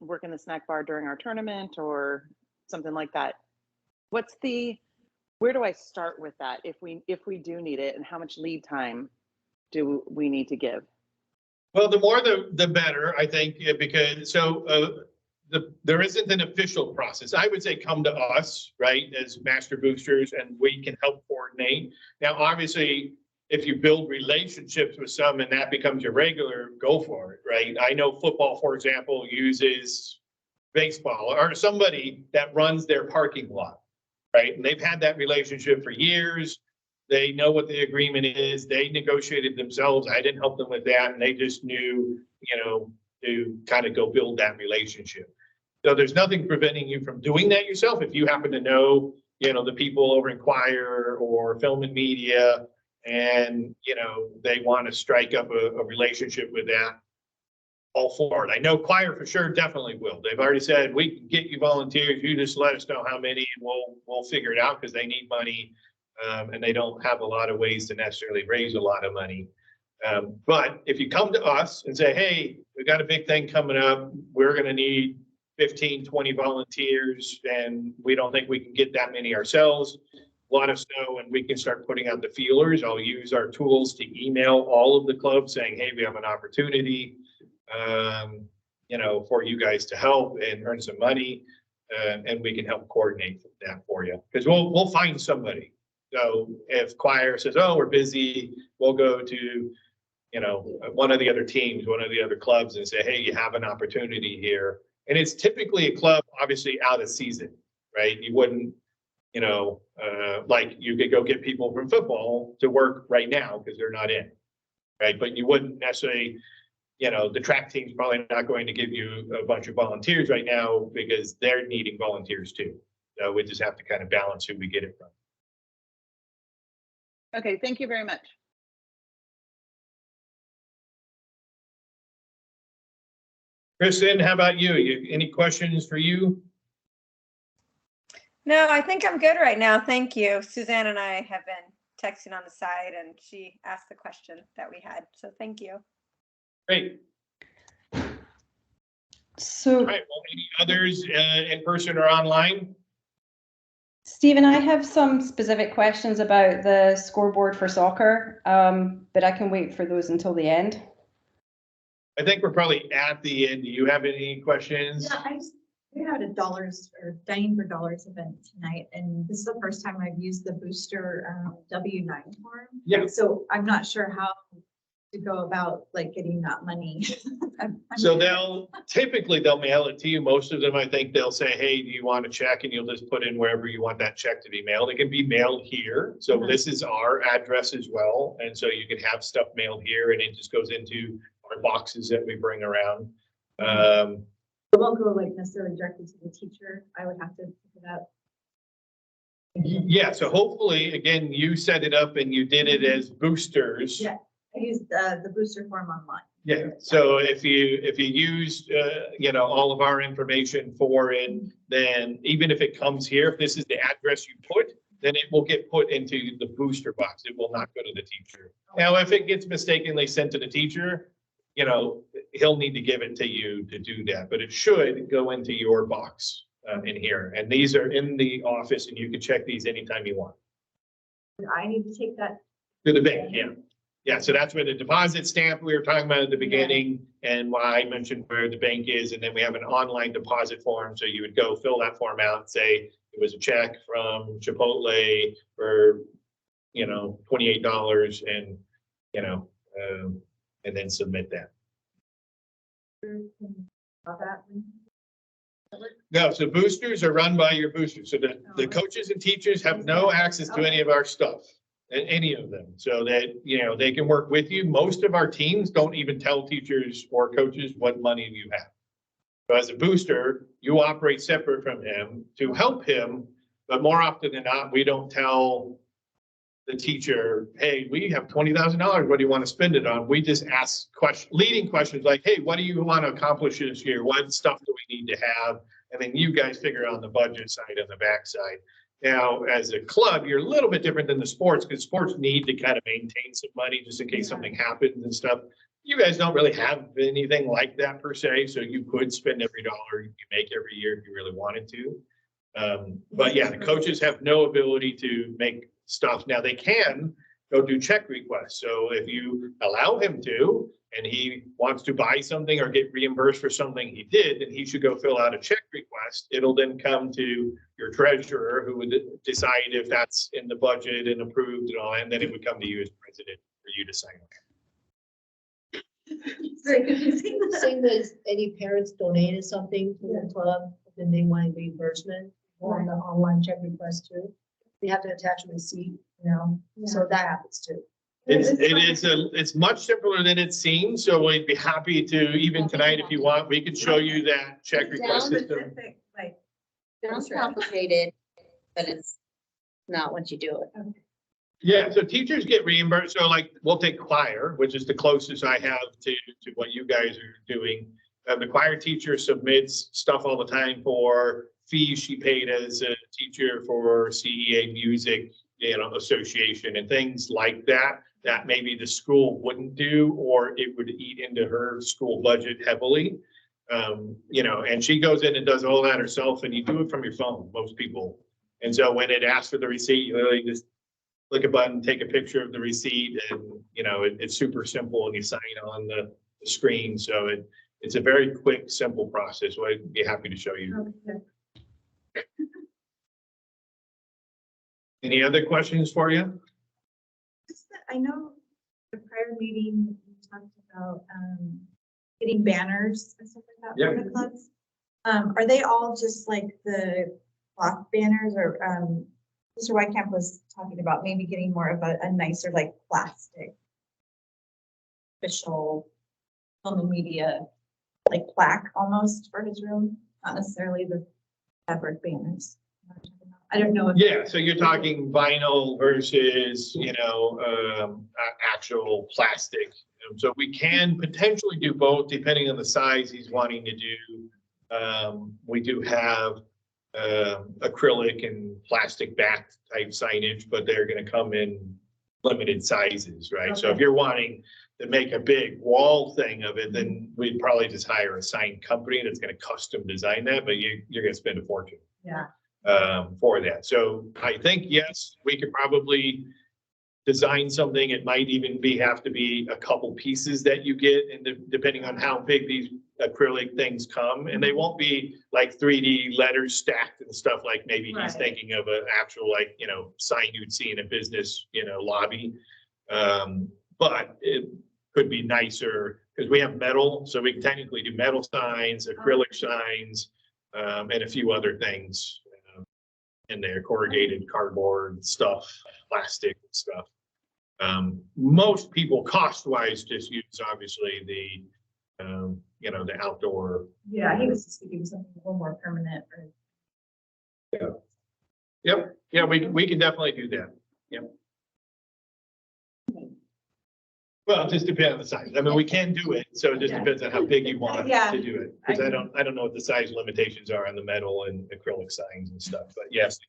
work in the snack bar during our tournament or something like that. Where do I start with that if we do need it, and how much lead time do we need to give? Well, the more the better, I think, because there isn't an official process. I would say come to us, right, as master boosters, and we can help coordinate. Now, obviously, if you build relationships with some and that becomes your regular, go for it, right? I know football, for example, uses baseball or somebody that runs their parking lot, right? And they've had that relationship for years. They know what the agreement is. They negotiated themselves. I didn't help them with that. And they just knew, to kind of go build that relationship. So there's nothing preventing you from doing that yourself. If you happen to know, the people over in choir or film and media, and, they want to strike up a relationship with that, all for it. I know choir for sure definitely will. They've already said, we can get you volunteers. You just let us know how many, and we'll figure it out, because they need money. And they don't have a lot of ways to necessarily raise a lot of money. But if you come to us and say, hey, we've got a big thing coming up, we're going to need 15, 20 volunteers, and we don't think we can get that many ourselves, let us know and we can start putting out the feelers. I'll use our tools to email all of the clubs saying, hey, we have an opportunity, you know, for you guys to help and earn some money. And we can help coordinate that for you, because we'll find somebody. So if choir says, oh, we're busy, we'll go to, you know, one of the other teams, one of the other clubs and say, hey, you have an opportunity here. And it's typically a club, obviously out of season, right? You wouldn't, you know, like you could go get people from football to work right now because they're not in, right? But you wouldn't necessarily, you know, the track team's probably not going to give you a bunch of volunteers right now because they're needing volunteers too. So we just have to kind of balance who we get it from. Okay, thank you very much. Kristen, how about you? Any questions for you? No, I think I'm good right now. Thank you. Suzanne and I have been texting on the side and she asked the question that we had. So thank you. Great. So, All right. Well, any others in person or online? Stephen, I have some specific questions about the scoreboard for soccer, but I can wait for those until the end. I think we're probably at the end. Do you have any questions? Yeah, we had a dollars or Dining for Dollars event tonight, and this is the first time I've used the booster W9 form. Yeah. So I'm not sure how to go about like getting that money. So they'll mail it to you. Most of them, I think they'll say, hey, do you want a check? And you'll just put in wherever you want that check to be mailed. It can be mailed here. So this is our address as well. And so you can have stuff mailed here and it just goes into our boxes that we bring around. It won't go like necessarily directly to the teacher. I would have to pick it up. Yeah, so hopefully, again, you set it up and you did it as boosters. Yeah, I used the booster form online. Yeah, so if you used, you know, all of our information for it, then even if it comes here, if this is the address you put, then it will get put into the booster box. It will not go to the teacher. Now, if it gets mistakenly sent to the teacher, you know, he'll need to give it to you to do that, but it should go into your box in here. And these are in the office and you can check these anytime you want. I need to take that. To the bank, yeah. Yeah, so that's where the deposit stamp we were talking about at the beginning and why I mentioned where the bank is. And then we have an online deposit form. So you would go fill that form out and say it was a check from Chipotle for, you know, $28 and, you know, and then submit that. No, so boosters are run by your boosters. So the coaches and teachers have no access to any of our stuff, any of them. So that, you know, they can work with you. Most of our teams don't even tell teachers or coaches what money you have. So as a booster, you operate separate from him to help him. But more often than not, we don't tell the teacher, hey, we have $20,000. What do you want to spend it on? We just ask leading questions like, hey, what do you want to accomplish this year? What stuff do we need to have? And then you guys figure out the budget side and the back side. Now, as a club, you're a little bit different than the sports because sports need to kind of maintain some money just in case something happens and stuff. You guys don't really have anything like that per se. So you could spend every dollar you make every year if you really wanted to. But yeah, the coaches have no ability to make stuff. Now they can go do check requests. So if you allow him to, and he wants to buy something or get reimbursed for something he did, then he should go fill out a check request. It'll then come to your treasurer who would decide if that's in the budget and approved and all, and then it would come to you as president for you to sign it. Same as any parents donated something to the club, then they want reimbursement on the online check request too. We have to attach a receipt, you know, so that happens too. It's much simpler than it seems. So we'd be happy to, even tonight, if you want, we could show you that check request system. Like, Sounds complicated, but it's not once you do it. Yeah, so teachers get reimbursed. So like, we'll take choir, which is the closest I have to what you guys are doing. The choir teacher submits stuff all the time for fees she paid as a teacher for CEA Music, you know, Association and things like that, that maybe the school wouldn't do, or it would eat into her school budget heavily. You know, and she goes in and does all that herself, and you do it from your phone. Most people And so when it asks for the receipt, you literally just click a button, take a picture of the receipt, and it's super simple, and you sign on the screen. So it's a very quick, simple process. So I'd be happy to show you. Okay. Any other questions for you? I know the prior meeting, we talked about getting banners and stuff like that for the clubs. Are they all just like the cloth banners, or Mr. Whitecamp was talking about maybe getting more of a nicer, like plastic official film and media, like plaque almost for his room, not necessarily the fabric banners. I don't know. Yeah, so you're talking vinyl versus, actual plastic. So we can potentially do both depending on the size he's wanting to do. We do have acrylic and plastic back type signage, but they're going to come in limited sizes, right? So if you're wanting to make a big wall thing of it, then we'd probably just hire a sign company that's going to custom design that, but you're going to spend a fortune. Yeah. For that. So I think, yes, we could probably design something. It might even have to be a couple pieces that you get, and depending on how big these acrylic things come, and they won't be like 3D letters stacked and stuff like maybe he's thinking of an actual sign you'd see in a business, lobby. But it could be nicer because we have metal, so we can technically do metal signs, acrylic signs, and a few other things. In there, corrugated cardboard stuff, plastic stuff. Most people cost-wise just use obviously the outdoor. Yeah, he was just thinking something a little more permanent. Yep. Yeah, we can definitely do that. Yep. Well, it just depends on the size. I mean, we can do it, so it just depends on how big you want to do it. Because I don't know what the size limitations are on the metal and acrylic signs and stuff, but yes,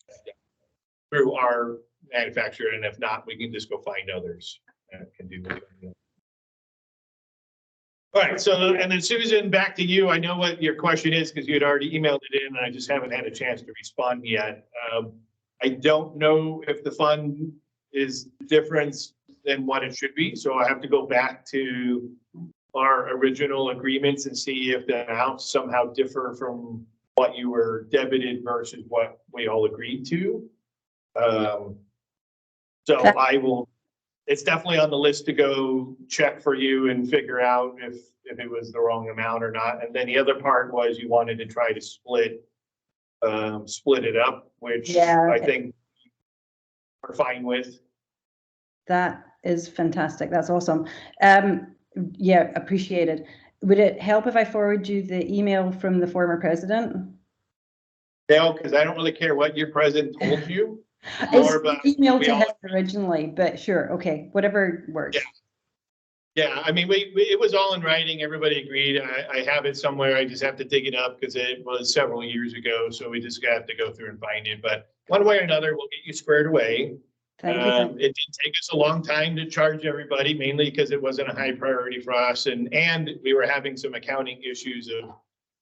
through our manufacturer, and if not, we can just go find others that can do it. All right, so, and then Susan, back to you. I know what your question is because you had already emailed it in, and I just haven't had a chance to respond yet. I don't know if the fund is different than what it should be. So I have to go back to our original agreements and see if the amounts somehow differ from what you were debited versus what we all agreed to. So I will, it's definitely on the list to go check for you and figure out if it was the wrong amount or not. And then the other part was you wanted to try to split it up, which I think we're fine with. That is fantastic. That's awesome. Yeah, appreciated. Would it help if I forward you the email from the former president? No, because I don't really care what your president told you. It's emailed to him originally, but sure, okay, whatever works. Yeah, I mean, it was all in writing. Everybody agreed. I have it somewhere. I just have to dig it up because it was several years ago. So we just have to go through and find it. But one way or another, we'll get you squared away. Thank you. It did take us a long time to charge everybody, mainly because it wasn't a high priority for us. And we were having some accounting issues of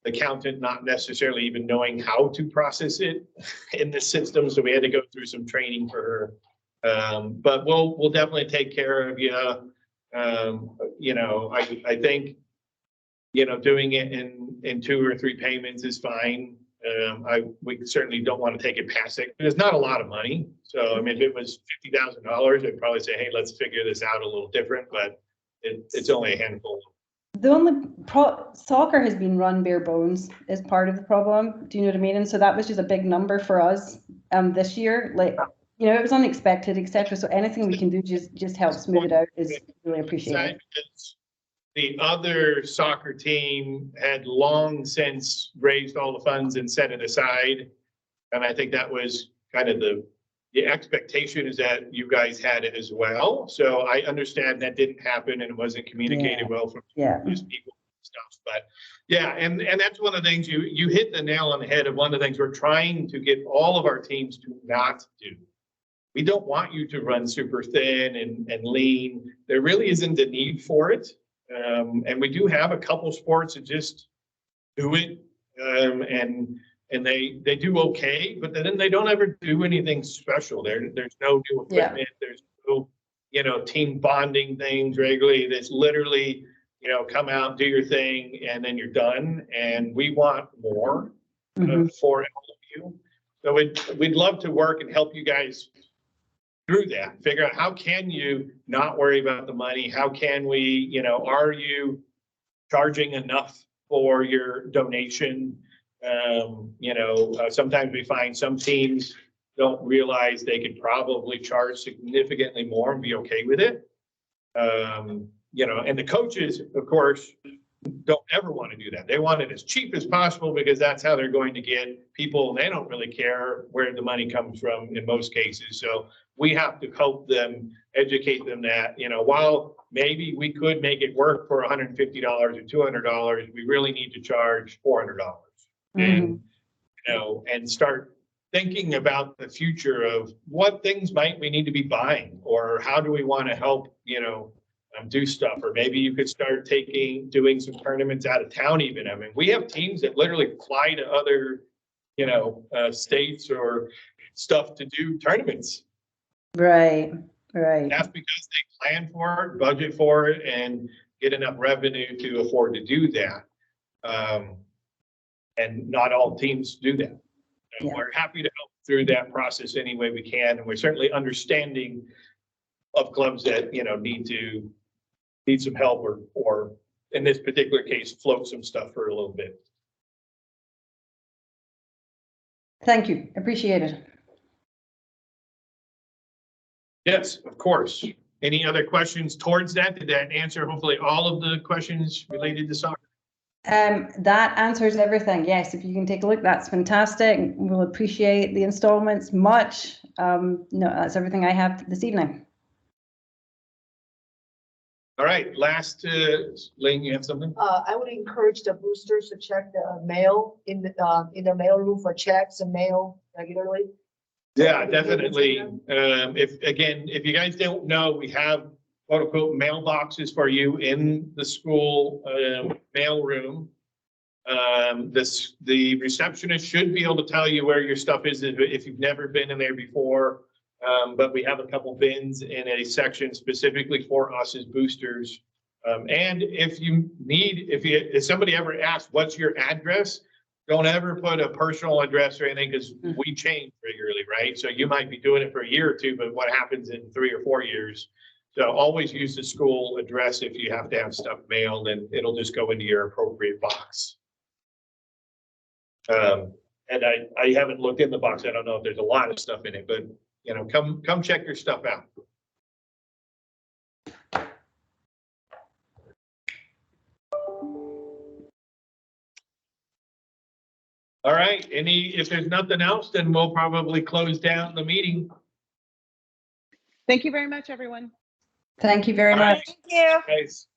the accountant not necessarily even knowing how to process it in the system. So we had to go through some training for her. But we'll definitely take care of you. I think, doing it in 2 or 3 payments is fine. We certainly don't want to take it past it. It's not a lot of money. So, I mean, if it was $50,000, I'd probably say, hey, let's figure this out a little different, but it's only a handful. The only soccer has been run bare bones is part of the problem. Do you know what I mean? And so that was just a big number for us this year. Like, it was unexpected, etc. So anything we can do just help smooth it out is really appreciated. The other soccer team had long since raised all the funds and set it aside. And I think that was kind of the expectation is that you guys had it as well. So I understand that didn't happen and it wasn't communicated well from these people and stuff. But and that's one of the things you hit the nail on the head of one of the things we're trying to get all of our teams to not do. We don't want you to run super thin and lean. There really isn't a need for it. And we do have a couple sports that just do it. And and they do okay, but then they don't ever do anything special. There's no new Yeah. equipment. There's no, team bonding things regularly. It's literally, come out, do your thing, and then you're done. And we want more for all of you. So we'd love to work and help you guys through that. Figure out how can you not worry about the money? How can we, are you charging enough for your donation? Sometimes we find some teams don't realize they could probably charge significantly more and be okay with it. And the coaches, of course, don't ever want to do that. They want it as cheap as possible because that's how they're going to get people. They don't really care where the money comes from in most cases. So we have to help them, educate them that, while maybe we could make it work for $150 or $200, we really need to charge $400. And, and start thinking about the future of what things might we need to be buying, or how do we want to help, do stuff, or maybe you could start doing some tournaments out of town even. I mean, we have teams that literally fly to other, states or stuff to do tournaments. Right. That's because they plan for it, budget for it, and get enough revenue to afford to do that. And not all teams do that. And we're happy to help through that process any way we can. And we're certainly understanding of clubs that, need some help or in this particular case, float some stuff for a little bit. Thank you. Appreciate it. Yes, of course. Any other questions towards that? Did that answer hopefully all of the questions related to soccer? That answers everything. Yes, if you can take a look, that's fantastic. We'll appreciate the installments much. No, that's everything I have this evening. All right, last, Lane, you have something? I would encourage the boosters to check the mail in the mail room for checks and mail regularly. Yeah, definitely. If you guys don't know, we have quote unquote mailboxes for you in the school mail room. The receptionist should be able to tell you where your stuff is if you've never been in there before. But we have a couple bins in a section specifically for us as boosters. And if somebody ever asks, what's your address? Don't ever put a personal address or anything, because we change regularly, right? So you might be doing it for a year or two, but what happens in 3 or 4 years? So always use the school address if you have to have stuff mailed, and it'll just go into your appropriate box. And I haven't looked in the box. I don't know if there's a lot of stuff in it, but come check your stuff out. All right, if there's nothing else, then we'll probably close down the meeting. Thank you very much, everyone. Thank you very much. Thank you. Guys.